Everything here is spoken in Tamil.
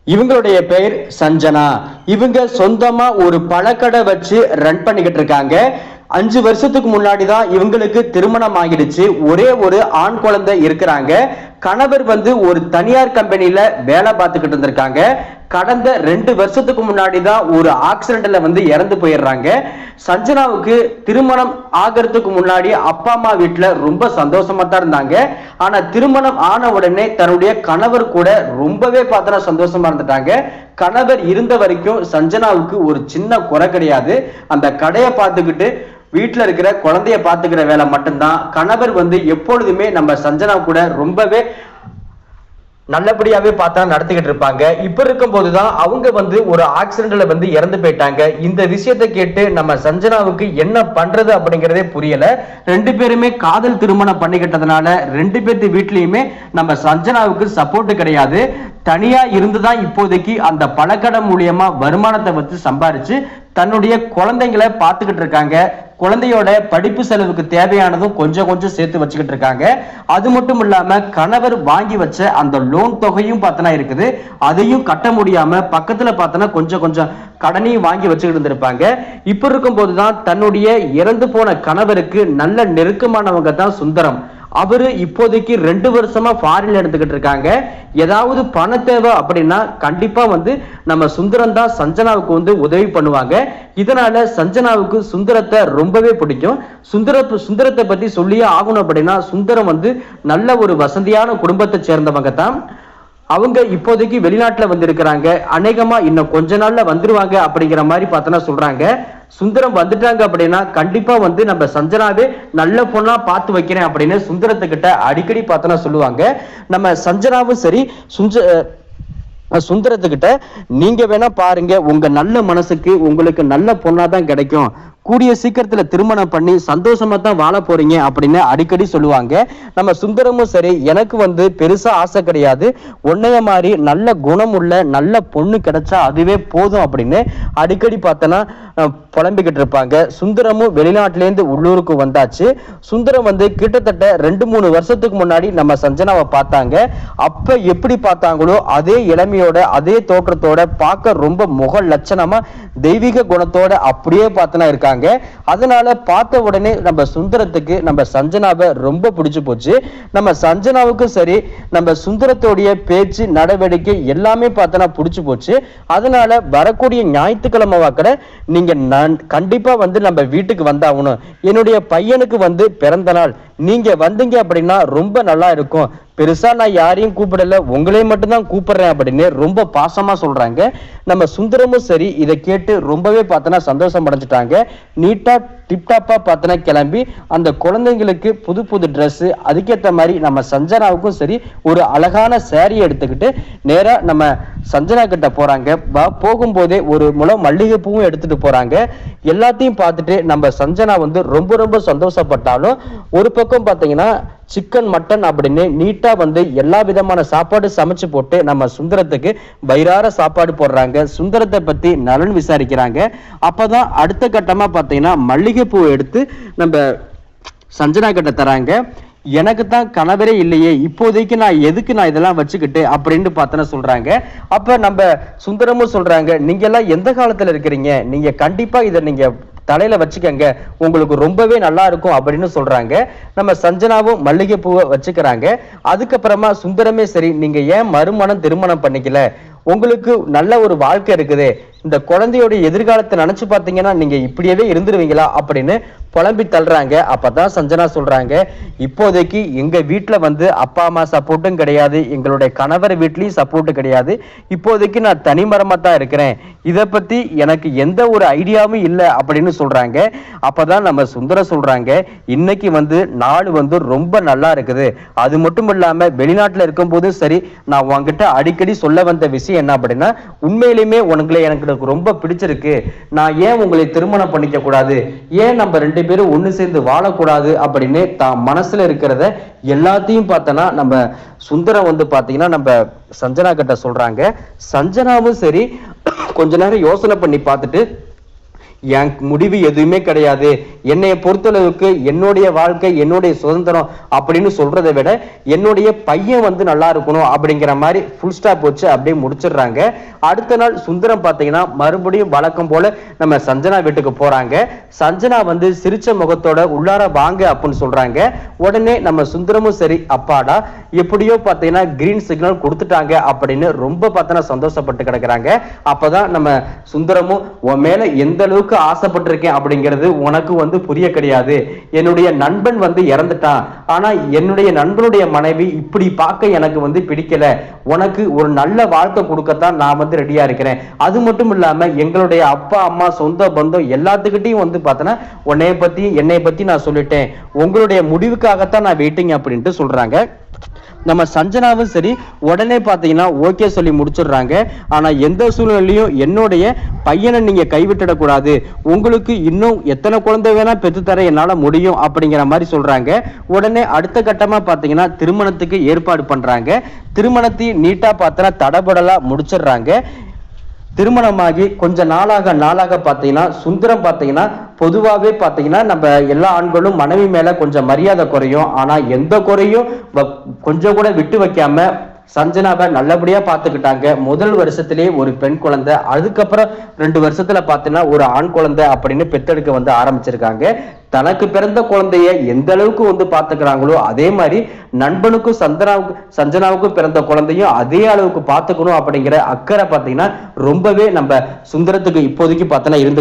இவங்களுடைய பெயர் சஞ்சனா. இவங்க சொந்தமா ஒரு பழக்கடை வச்சு ரன் பண்ணிக்கிட்டு இருக்காங்க. 5 வருஷத்துக்கு முன்னாடி தான் இவங்களுக்கு திருமணம் ஆகிடுச்சு. ஒரே ஒரு ஆண் குழந்தை இருக்கிறாங்க. கணவர் ஒரு தனியார் கம்பெனில வேலை பார்த்துக்கிட்டு இருந்திருக்காங்க. கடந்த 2 வருஷத்துக்கு முன்னாடி தான் ஒரு ஆக்சிடென்ட்ல இறந்து போயிடுறாங்க. சஞ்சனாவுக்கு திருமணம் ஆகிறதுக்கு முன்னாடி அப்பா அம்மா வீட்டுல ரொம்ப சந்தோஷமா தான் இருந்தாங்க. ஆனா திருமணம் ஆன உடனே தன்னுடைய கணவர் கூட ரொம்பவே பார்த்தா சந்தோஷமா இருந்துட்டாங்க. கணவர் இருந்த வரைக்கும் சஞ்சனாவுக்கு ஒரு சின்ன குறை கிடையாது. அந்த கடையை பார்த்துக்கிட்டு வீட்டுல இருக்கிற குழந்தைய பாத்துக்கிற வேலை மட்டும்தான். கணவர் எப்பொழுதுமே நம்ம சஞ்சனா கூட ரொம்பவே நல்லபடியாவே பார்த்தா நடத்திக்கிட்டு இருப்பாங்க. இப்ப இருக்கும் போதுதான் அவங்க ஒரு ஆக்சிடென்ட்ல இறந்து போயிட்டாங்க. இந்த விஷயத்தை கேட்டு நம்ம சஞ்சனாவுக்கு என்ன பண்றது அப்படிங்கறதே புரியல. 2 பேருமே காதல் திருமணம் பண்ணிக்கிட்டதுனால 2 பேர்த்து வீட்லயுமே நம்ம சஞ்சனாவுக்கு சப்போர்ட் கிடையாது. தனியா இருந்துதான் இப்போதைக்கு அந்த பழக்கடை மூலியமா வருமானத்தை வச்சு சம்பாரிச்சு தன்னுடைய குழந்தைங்களை பார்த்துக்கிட்டு இருக்காங்க. குழந்தையோட படிப்பு செலவுக்கு தேவையானதும் கொஞ்சம் கொஞ்சம் சேர்த்து வச்சுக்கிட்டு இருக்காங்க. அது மட்டும் இல்லாம கணவர் வாங்கி வச்ச அந்த லோன் தொகையும் பார்த்தனா இருக்குது. அதையும் கட்ட முடியாம பக்கத்துல பார்த்தனா கொஞ்சம் கொஞ்சம் கடனையும் வாங்கி வச்சுக்கிட்டு இருந்திருப்பாங்க. இப்ப இருக்கும் போதுதான் தன்னுடைய இறந்து போன கணவருக்கு நல்ல நெருக்கமானவங்க தான் சுந்தரம். அவரு இப்போதைக்கு 2 வருஷமா ஃபாரின்ல எடுத்துக்கிட்டு இருக்காங்க. ஏதாவது பண தேவை அப்படின்னா கண்டிப்பா நம்ம சுந்தரம் தான் சஞ்சனாவுக்கு உதவி பண்ணுவாங்க. இதனால சஞ்சனாவுக்கு சுந்தரத்தை ரொம்பவே பிடிக்கும். சுந்தரத்தை பத்தி சொல்லியே ஆகணும் அப்படின்னா சுந்தரம் நல்ல ஒரு வசதியான குடும்பத்தை சேர்ந்தவங்க தான். அவங்க இப்போதைக்கு வெளிநாட்டுல இருக்கிறாங்க. அநேகமா இன்னும் கொஞ்ச நாள்ல வந்துருவாங்க அப்படிங்கிற மாதிரி பார்த்தனா சொல்றாங்க. சுந்தரம் வந்துட்டாங்க அப்படின்னா கண்டிப்பா நம்ம சஞ்சனாவே நல்ல பொண்ணா பார்த்து வைக்கிறேன் அப்படின்னு சுந்தரத்துக்கிட்ட அடிக்கடி பார்த்தனா சொல்லுவாங்க. நம்ம சஞ்சனாவும் சரி சுந்தரத்துக்கிட்ட நீங்க வேணா பாருங்க, உங்க நல்ல மனசுக்கு உங்களுக்கு நல்ல பொண்ணா தான் கிடைக்கும், கூடிய சீக்கிரத்துல திருமணம் பண்ணி சந்தோஷமா தான் வாழ போறீங்க அப்படின்னு அடிக்கடி சொல்லுவாங்க. நம்ம சுந்தரமும் சரி எனக்கு பெருசா ஆசை கிடையாது, உன்னைய மாதிரி நல்ல குணம் உள்ள நல்ல பொண்ணு கிடைச்சா அதுவே போதும் அப்படின்னு அடிக்கடி பார்த்தனா புலம்பிக்கிட்டு இருப்பாங்க. சுந்தரமும் வெளிநாட்டுல இருந்து உள்ளூருக்கு வந்தாச்சு. சுந்தரம் கிட்டத்தட்ட 2-3 வருஷத்துக்கு முன்னாடி நம்ம சஞ்சனாவை பார்த்தாங்க. அப்ப எப்படி பார்த்தாங்களோ அதே இளமையோட அதே தோற்றத்தோட பார்க்க ரொம்ப முக லட்சணமா தெய்வீக குணத்தோட அப்படியே பார்த்தனா இருக்காங்க. அதனால பார்த்த உடனே நம்ம சுந்தரத்துக்கு நம்ம சஞ்சனாவை ரொம்ப பிடிச்சு போச்சு. நம்ம சஞ்சனாவுக்கும் சரி நம்ம சுந்தரத்தோடைய பேச்சு நடவடிக்கை எல்லாமே பார்த்தனா பிடிச்சு போச்சு. அதனால வரக்கூடிய ஞாயிற்றுக்கிழமை வாக்கிற நீங்க கண்டிப்பா நம்ம வீட்டுக்கு வந்தாகணும். என்னுடைய பையனுக்கு பிறந்த நாள், நீங்க வந்தீங்க அப்படின்னா ரொம்ப நல்லா இருக்கும். பெருசா நான் யாரையும் கூப்பிடல, உங்களையும் மட்டும்தான் கூப்பிடுறேன் அப்படின்னு ரொம்ப பாசமா சொல்றாங்க. நம்ம சுந்தரமும் சரி இதை கேட்டு ரொம்பவே பார்த்தனா சந்தோஷம் அடைஞ்சிட்டாங்க. நீட்டா டிப்டாப்பா பார்த்தனா கிளம்பி அந்த குழந்தைங்களுக்கு புது புது ட்ரெஸ், அதுக்கேற்ற மாதிரி நம்ம சஞ்சனாவுக்கும் சரி ஒரு அழகான சேரீ எடுத்துக்கிட்டு நேரா நம்ம சஞ்சனா கிட்ட போறாங்க. போகும்போதே ஒரு முழம் மல்லிகை பூவும் எடுத்துட்டு போறாங்க. எல்லாத்தையும் பார்த்துட்டு நம்ம சஞ்சனா ரொம்ப ரொம்ப சந்தோஷப்பட்டாலும் ஒரு பக்கம் பார்த்தீங்கன்னா சிக்கன் மட்டன் அப்படின்னு நீட்டா எல்லா விதமான சாப்பாடு சமைச்சு போட்டு நம்ம சுந்தரத்துக்கு வயிறார சாப்பாடு போடுறாங்க. சுந்தரத்தை பத்தி நலன் விசாரிக்கிறாங்க. அப்பதான் அடுத்த கட்டமா பார்த்தீங்கன்னா மல்லிகை பூ எடுத்து நம்ம சஞ்சனா கிட்ட தராங்க. எனக்கு தான் கணவரே இல்லையே, இப்போதைக்கு நான் எதுக்கு நான் இதெல்லாம் வச்சுக்கிட்டு அப்படின்னு பார்த்தனா சொல்றாங்க. அப்ப நம்ம சுந்தரமும் சொல்றாங்க, நீங்க எல்லாம் எந்த காலத்துல இருக்கிறீங்க, நீங்க கண்டிப்பா இதை நீங்க தலையில வச்சுக்கங்க, உங்களுக்கு ரொம்பவே நல்லா இருக்கும் அப்படின்னு சொல்றாங்க. நம்ம சஞ்சனாவும் மல்லிகை பூவை வச்சுக்கிறாங்க. அதுக்கப்புறமா சுந்தரமே சரி, நீங்க ஏன் மறுமணம் திருமணம் பண்ணிக்கல, உங்களுக்கு நல்ல ஒரு வாழ்க்கை இருக்குது, இந்த குழந்தையோட எதிர்காலத்தை நினைச்சு பார்த்தீங்கன்னா நீங்க இப்படியே இருந்துருவீங்களா அப்படின்னு புலம்பி தள்ளுறாங்க. அப்பதான் சஞ்சனா சொல்றாங்க, இப்போதைக்கு எங்க வீட்டுல அப்பா அம்மா சப்போர்ட்டும் கிடையாது, எங்களுடைய கணவர் வீட்லயும் சப்போர்ட் கிடையாது, இப்போதைக்கு நான் தனிமரமா தான் இருக்கிறேன், இதை பத்தி எனக்கு எந்த ஒரு ஐடியாவும் இல்லை அப்படின்னு சொல்றாங்க. அப்பதான் நம்ம சுந்தரம் சொல்றாங்க, இன்னைக்கு நாடு ரொம்ப நல்லா இருக்குது, அது மட்டும் இல்லாம வெளிநாட்டுல இருக்கும் போதும் சரி நான் உங்ககிட்ட அடிக்கடி சொல்ல வந்த விஷயம் என்ன அப்படின்னா, உண்மையிலுமே உங்களை எனக்கு ரொம்ப பிடிச்சிருக்கு, நான் ஏன் உங்களை திருமணம் பண்ணிக்க கூடாது, ஏன் நம்ம 2 பேரும் ஒண்ணு சேர்ந்து வாழக்கூடாது அப்படின்னு தான் மனசுல இருக்கிறத எல்லாத்தையும் பார்த்தனா நம்ம சுந்தரம் பாத்தீங்கன்னா நம்ம சஞ்சனா கிட்ட சொல்றாங்க. சஞ்சனாவும் சரி கொஞ்ச நேரம் யோசனை பண்ணி பார்த்துட்டு என் முடிவு எதுவுமே கிடையாது, என்னைய பொறுத்தளவுக்கு என்னுடைய வாழ்க்கை என்னுடைய சுதந்திரம் அப்படின்னு சொல்றதை விட என்னுடைய பையன் வந்து நல்லா இருக்கணும் அப்படிங்கிற மாதிரி ஃபுல் ஸ்டாப் வச்சு அப்படியே முடிச்சிடுறாங்க. அடுத்த நாள் சுந்தரம் பாத்தீங்கன்னா மறுபடியும் வழக்கம் போல நம்ம சஞ்சனா வீட்டுக்கு போறாங்க. சஞ்சனா வந்து சிரிச்ச முகத்தோட உள்ளார வாங்க அப்படின்னு சொல்றாங்க. உடனே நம்ம சுந்தரமும் சரி, அப்பாடா எப்படியோ பாத்தீங்கன்னா கிரீன் சிக்னல் கொடுத்துட்டாங்க அப்படின்னு ரொம்ப பார்த்தா சந்தோஷப்பட்டு கிடக்குறாங்க. அப்பதான் நம்ம சுந்தரமும் உன் மேல எந்த அளவுக்கு ஆசைப்பட்டிருக்கேன் அப்படிங்கிறது உனக்கு வந்து புரிய கிடையாது. என்னுடைய நண்பன் வந்து இறந்துட்டான், ஆனா என்னுடைய நண்பனுடைய மனைவி இப்படி பார்க்க எனக்கு வந்து பிடிக்கல. உனக்கு ஒரு நல்ல வாழ்க்கை கொடுக்கத்தான் நான் வந்து ரெடியா இருக்கிறேன். அது மட்டும் இல்லாம எங்களுடைய அப்பா அம்மா சொந்த பந்தம் எல்லாத்துக்கிட்டையும் வந்து பார்த்தனா என்னை பத்தி நான் சொல்லிட்டேன். உங்களுடைய முடிவுக்காகத்தான் நான் வெயிட்டிங் அப்படின்ட்டு சொல்றாங்க. நம்ம சஞ்சனாவும் சரி உடனே பாத்தீங்கன்னா ஓகே சொல்லி முடிச்சிடுறாங்க. ஆனா எந்த சூழ்நிலையும் என்னுடைய பையனை நீங்க கைவிட்டுடக்கூடாது, உங்களுக்கு இன்னும் எத்தனை குழந்தை வேணா பெற்று தர என்னால முடியும் அப்படிங்கிற மாதிரி சொல்றாங்க. உடனே அடுத்த கட்டமா பாத்தீங்கன்னா திருமணத்துக்கு ஏற்பாடு பண்றாங்க. திருமணத்தையும் நீட்டா பார்த்தா தடபடலா முடிச்சிடுறாங்க. திருமணமாகி கொஞ்ச நாளாக பாத்தீங்கன்னா சுந்தரம் பாத்தீங்கன்னா பொதுவாகவே பாத்தீங்கன்னா நம்ம எல்லா ஆண்களும் மனைவி மேல கொஞ்சம் மரியாதை குறையும். ஆனா எந்த குறையும் கொஞ்சம் கூட விட்டு வைக்காம சஞ்சனாவை நல்லபடியா பாத்துக்கிட்டாங்க. முதல் வருஷத்திலேயே ஒரு பெண் குழந்தை, அதுக்கப்புறம் 2 வருஷத்துல பாத்தீங்கன்னா ஒரு ஆண் குழந்தை அப்படின்னு பெத்தெடுக்க வந்து ஆரம்பிச்சிருக்காங்க. தனக்கு பிறந்த குழந்தைய எந்த அளவுக்கு வந்து பாத்துக்கிறாங்களோ அதே மாதிரி நண்பனுக்கும் சஞ்சனாவுக்கும் பிறந்த குழந்தையும் அதே அளவுக்கு பாத்துக்கணும் அப்படிங்கிற அக்கறை பாத்தீங்கன்னா ரொம்பவே நம்ம சுந்தரத்துக்கு இப்போதைக்கு பார்த்தோன்னா இருந்து